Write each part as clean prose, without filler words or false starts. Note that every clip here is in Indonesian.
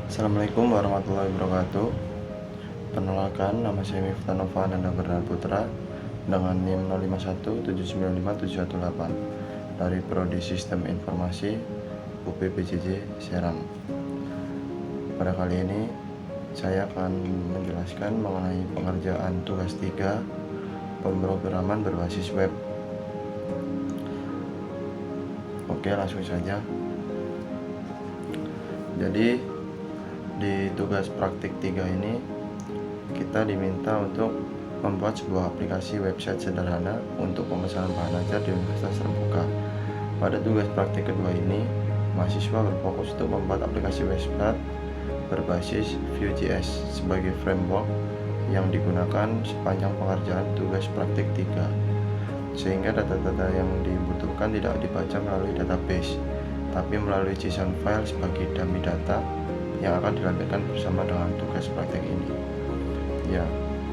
Assalamualaikum warahmatullahi wabarakatuh. Perkenalkan, nama saya Miftah Nova Ananda Bernard Putra dengan NIM 0517957118 dari Prodi Sistem Informasi UPPJJ Serang. Pada kali ini saya akan menjelaskan mengenai pengerjaan tugas 3 pemrograman berbasis web. Oke, langsung saja. Jadi di tugas praktik 3 ini kita diminta untuk membuat sebuah aplikasi website sederhana untuk pemesanan bahan ajar di Universitas Terbuka. Pada tugas praktik kedua ini, mahasiswa berfokus untuk membuat aplikasi website berbasis Vue.js sebagai framework yang digunakan sepanjang pengerjaan tugas praktik 3, sehingga data-data yang dibutuhkan tidak dibaca melalui database, tapi melalui JSON file sebagai dummy data yang akan dilampirkan bersama dengan tugas praktek ini. Ya,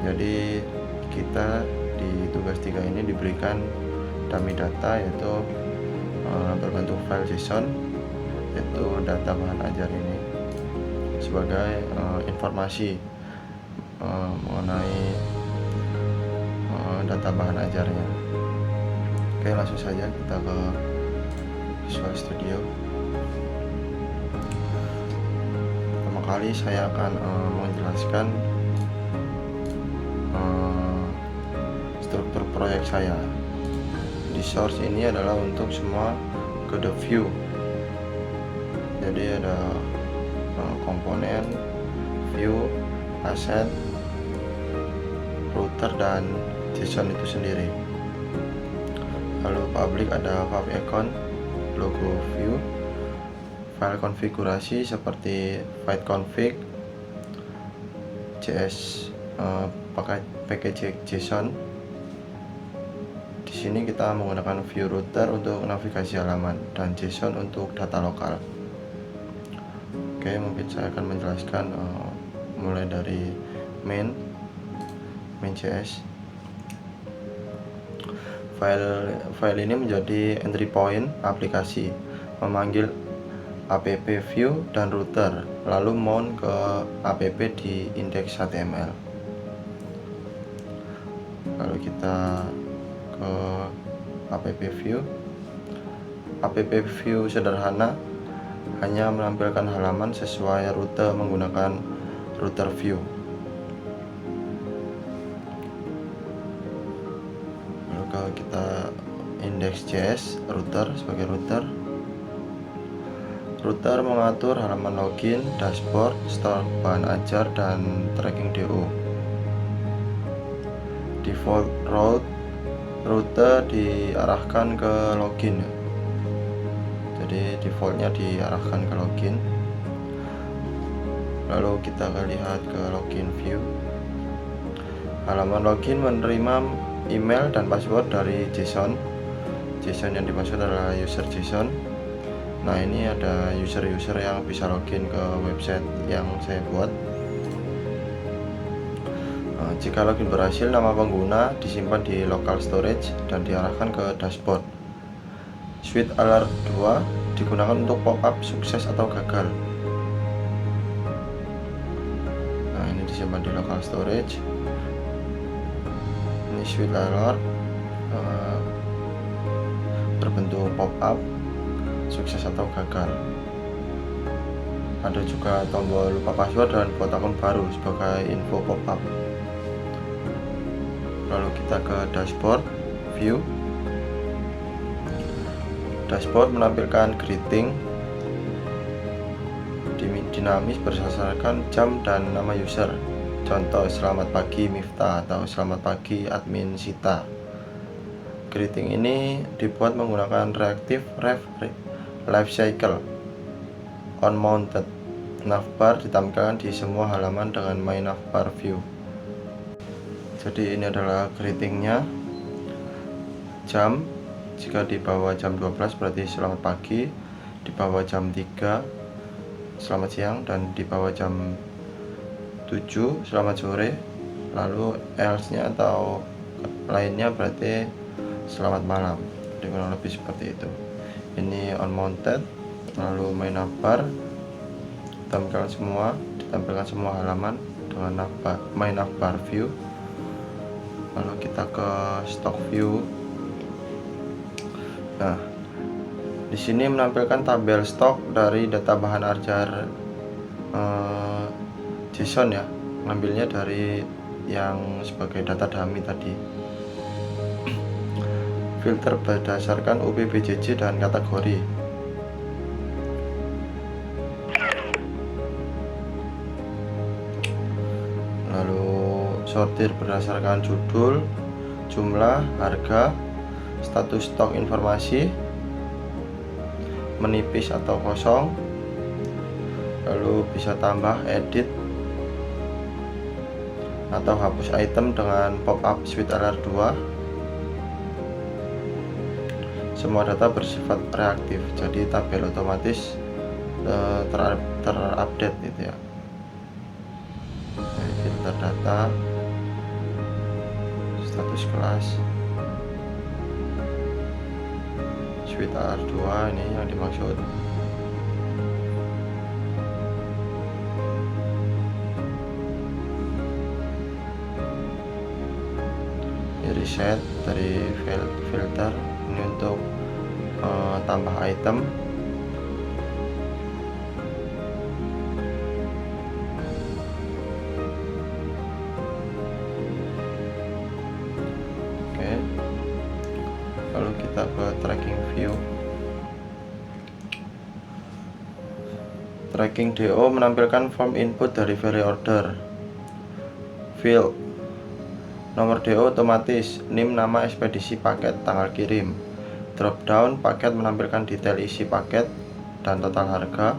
jadi kita di tugas 3 ini diberikan dummy data yaitu berbentuk file JSON, yaitu data bahan ajar ini sebagai informasi mengenai data bahan ajarnya. Oke, langsung saja kita ke Visual Studio. Pertama kali saya akan menjelaskan struktur proyek saya. Di source ini adalah untuk semua kode view. Jadi ada komponen, view, asset, router, dan JSON itu sendiri. Lalu public ada favicon, logo view, file konfigurasi seperti file-config, JS package JSON. Di sini kita menggunakan view router untuk navigasi halaman dan JSON untuk data lokal. Oke, mungkin saya akan menjelaskan mulai dari main.js. File ini menjadi entry point aplikasi, memanggil app view dan router, lalu mount ke app di index.html. Lalu kita ke app view. App view sederhana, hanya menampilkan halaman sesuai rute menggunakan router view. Lalu kalau kita index.js, router sebagai router mengatur halaman login, dashboard, store bahan ajar, dan tracking DO. Default rute diarahkan ke login, jadi defaultnya diarahkan ke login. Lalu kita akan lihat ke login view. Halaman login menerima email dan password dari JSON. JSON yang dimaksud adalah user JSON. Nah, ini ada user-user yang bisa login ke website yang saya buat. Jika login berhasil, nama pengguna disimpan di local storage dan diarahkan ke dashboard. Switch alert 2 digunakan untuk pop-up sukses atau gagal. Nah, ini disimpan di local storage. Ini switch alert berbentuk pop-up sukses atau gagal. Ada juga tombol lupa password dan buat akun baru sebagai info pop-up. Lalu kita ke dashboard view. Dashboard menampilkan greeting dinamis berdasarkan jam dan nama user. Contoh, selamat pagi Miftah atau selamat pagi admin Sita. Greeting ini dibuat menggunakan reactive lifecycle on-mounted. Navbar ditampilkan di semua halaman dengan my navbar view. Jadi ini adalah greetingnya. Jam, jika di bawah jam 12 berarti selamat pagi, di bawah jam 3 selamat siang, dan di bawah jam 7 selamat sore. Lalu else nya atau lainnya berarti selamat malam. Jadi kurang lebih seperti itu. Ini on mounted. Lalu my navbar ditampilkan semua halaman dengan main navbar view. Lalu kita ke stock view. Nah, di sini menampilkan tabel stok dari data bahan ajar JSON ya, ngambilnya dari yang sebagai data dummy tadi. Filter berdasarkan UPBJJ dan kategori. Lalu sortir berdasarkan judul, jumlah, harga, status stok informasi, menipis atau kosong. Lalu bisa tambah, edit, atau hapus item dengan pop-up Suite LR2. Semua data bersifat reaktif, jadi tabel otomatis terupdate gitu ya. Filter data, status kelas, Suite LR2 ini yang dimaksud. Reset dari filter ini untuk tambah item. Oke, lalu kita ke tracking view. Tracking DO menampilkan form input dari very order, field, nomor DO otomatis, NIM nama ekspedisi paket, tanggal kirim, drop down paket menampilkan detail isi paket dan total harga.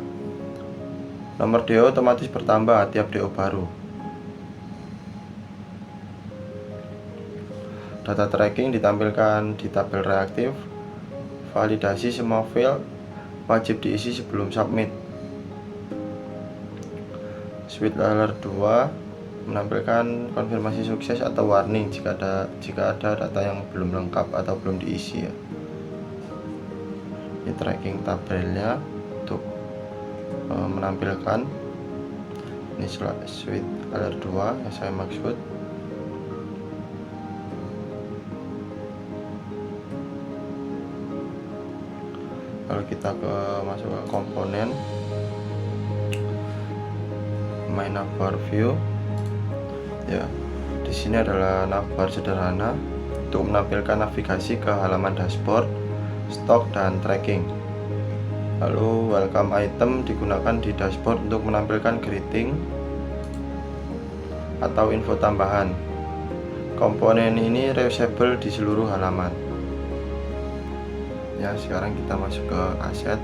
Nomor DO otomatis bertambah tiap DO baru. Data tracking ditampilkan di tabel reaktif. Validasi semua field wajib diisi sebelum submit. Suite LR2 menampilkan konfirmasi sukses atau warning jika ada data yang belum lengkap atau belum diisi ya. Ini tracking tabelnya untuk menampilkan ini Suite LR2 yang saya maksud. Lalu kita masuk ke komponen My Navbar View. Ya, di sini adalah navbar sederhana untuk menampilkan navigasi ke halaman dashboard, stok, dan tracking. Lalu welcome item digunakan di dashboard untuk menampilkan greeting atau info tambahan. Komponen ini reusable di seluruh halaman. Ya, sekarang kita masuk ke aset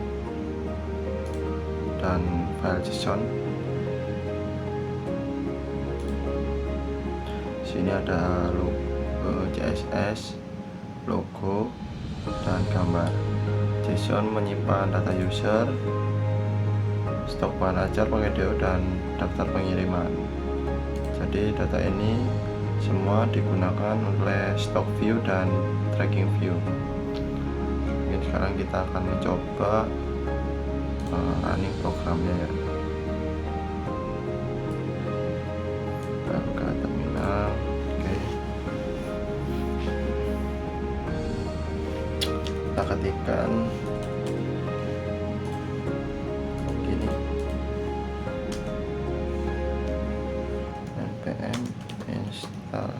dan file JSON. Sini ada logo CSS, logo, dan gambar. JSON menyimpan data user, stok bahan ajar, pakai DO, dan daftar pengiriman. Jadi data ini semua digunakan oleh stock view dan tracking view. Mungkin sekarang kita akan mencoba running programnya ya. Buka terminal. Oke. Kita ketikkan gini, npm install.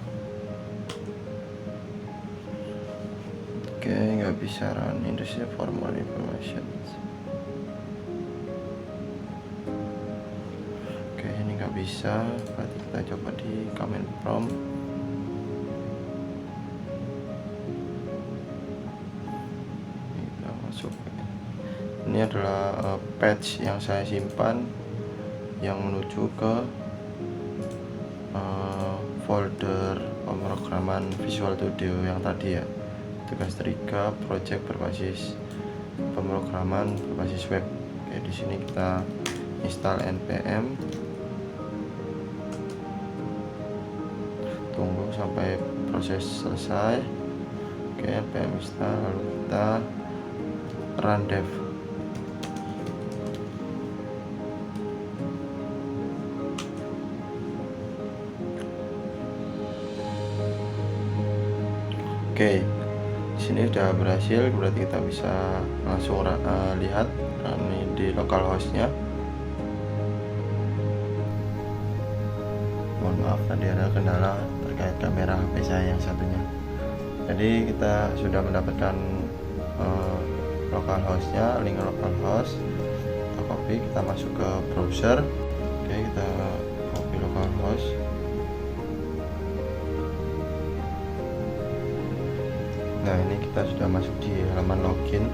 Oke, nggak bisa run industry for more information. Oke, ini nggak bisa, berarti kita coba di command prompt. Ini kita masuk. Ini adalah patch yang saya simpan yang menuju ke folder pemrograman Visual Studio yang tadi ya. Tugas 3 project berbasis pemrograman berbasis web. Oke, di sini kita install npm, tunggu sampai proses selesai. Oke, npm install, lalu kita run dev. Oke, di sini sudah berhasil, berarti kita bisa langsung lihat ini di localhost-nya. Mohon maaf tadi ada kendala terkait kamera HP saya yang satunya. Jadi kita sudah mendapatkan localhost-nya, link localhost. Kita copy, kita masuk ke browser. Oke, kita copy localhost. Nah, ini kita sudah masuk di halaman login.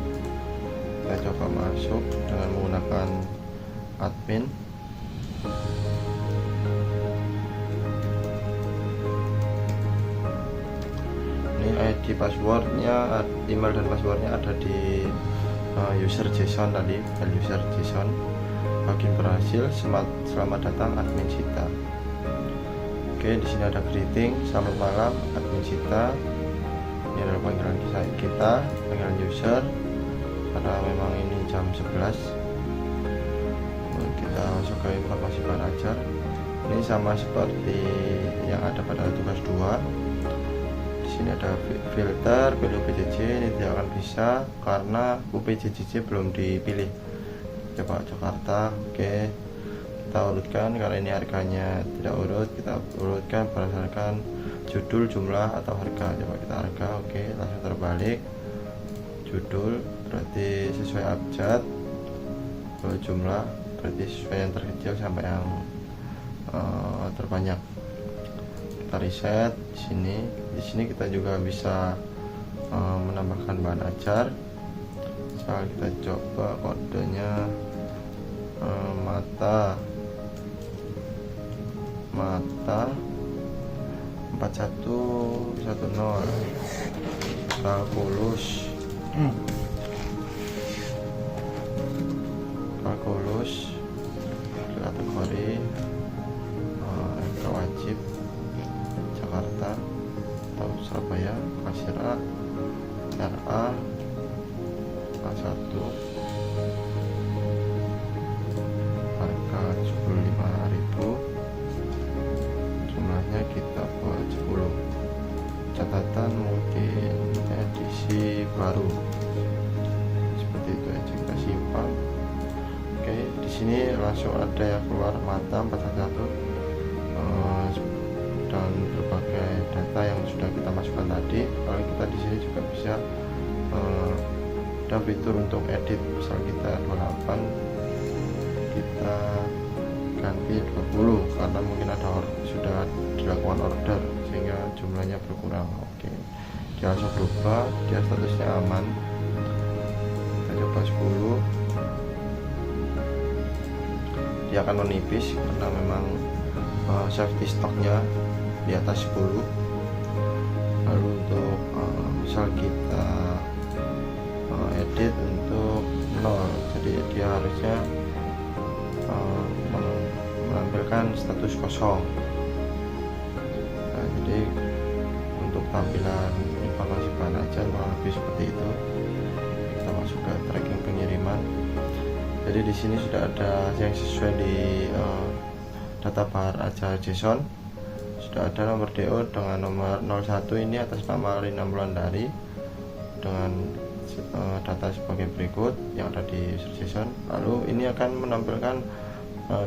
Kita coba masuk dengan menggunakan admin. Ini ID passwordnya, email dan passwordnya ada di user JSON tadi, file user JSON. Login berhasil, selamat datang admin Sita. Oke, di sini ada greeting, selamat malam admin Sita. Ini adalah panggilan kita, panggilan user, karena memang ini jam 11. Kita masuk ke informasi bahan ajar. Ini sama seperti yang ada pada tugas 2. Di sini ada filter, pilih UPJJ, ini tidak akan bisa karena UPJJ belum dipilih. Coba Jakarta, oke. Kita urutkan karena ini harganya tidak urut, kita urutkan berdasarkan judul, jumlah, atau harga. Coba kita harga, oke, langsung terbalik. Judul berarti sesuai abjad, kalau jumlah berarti sesuai yang terkecil sampai yang terbanyak. Kita reset di sini. Di sini kita juga bisa menambahkan bahan ajar. Misal kita coba kodenya mata 4110, kalkulus kategori MK wajib Jakarta atau Surabaya, kasir A, RA A1, harga 75.000, jumlahnya kita buat 10. Catatan mungkin edisi baru, seperti itu aja, kita simpan. Oke, di sini langsung ada yang keluar mata 411 dan berbagai data yang sudah kita masukkan tadi. Kalau kita di sini juga bisa ada fitur untuk edit, misal kita 28 kita ganti 20 karena mungkin ada sudah dilakukan order sehingga jumlahnya berkurang. Oke, dia langsung berubah, dia statusnya aman. Kita coba 10, dia akan menipis karena memang safety stocknya di atas 10. Lalu untuk misal kita edit untuk 0, jadi dia harusnya menampilkan status kosong. Nah, jadi untuk tampilan informasi bahan ajar kurang lebih seperti itu. Kita masuk ke tracking pengiriman. Jadi di sini sudah ada yang sesuai di data bahan ajar JSON. Sudah ada nomor DO dengan nomor 01 ini atas nama Rina Wulandari dengan data sebagai berikut yang ada di user JSON. Lalu ini akan menampilkan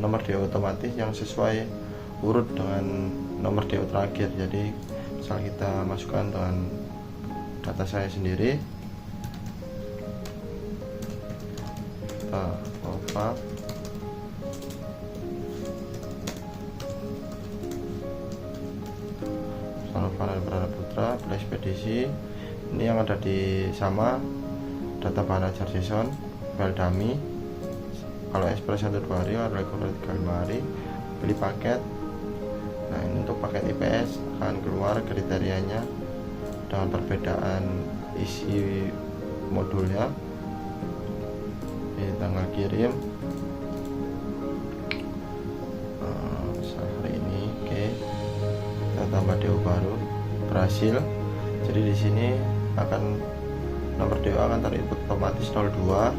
nomor DO otomatis yang sesuai urut dengan nomor DO terakhir. Jadi misal kita masukkan dengan data saya sendiri, kita coba Panel Berada Putra, pilih ekspedisi. Ini yang ada di sama data bahan ajar JSON, file dummy. Kalau Express 1 2 hari, ada 3 hari, pilih paket. Nah, ini untuk paket IPS akan keluar kriterianya dengan perbedaan isi modulnya. Ini tanggal kirim hari ini. Oke, kita tambah DO baru, berhasil. Jadi di sini akan nomor DO akan terinput otomatis 02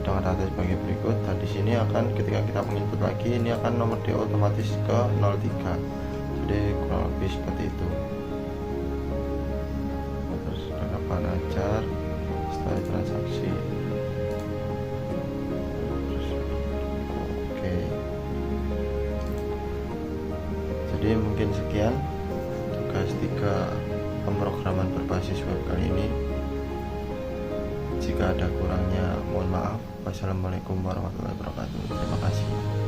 dengan data sebagai berikut. Dan di sini akan ketika kita menginput lagi, ini akan nomor DO otomatis ke 03. Jadi kurang lebih seperti itu. mengenai transaksi. Oke, jadi mungkin sekian tugas 3 pemrograman berbasis web kali ini. Jika ada kurangnya mohon maaf. Wassalamualaikum warahmatullahi wabarakatuh. Terima kasih.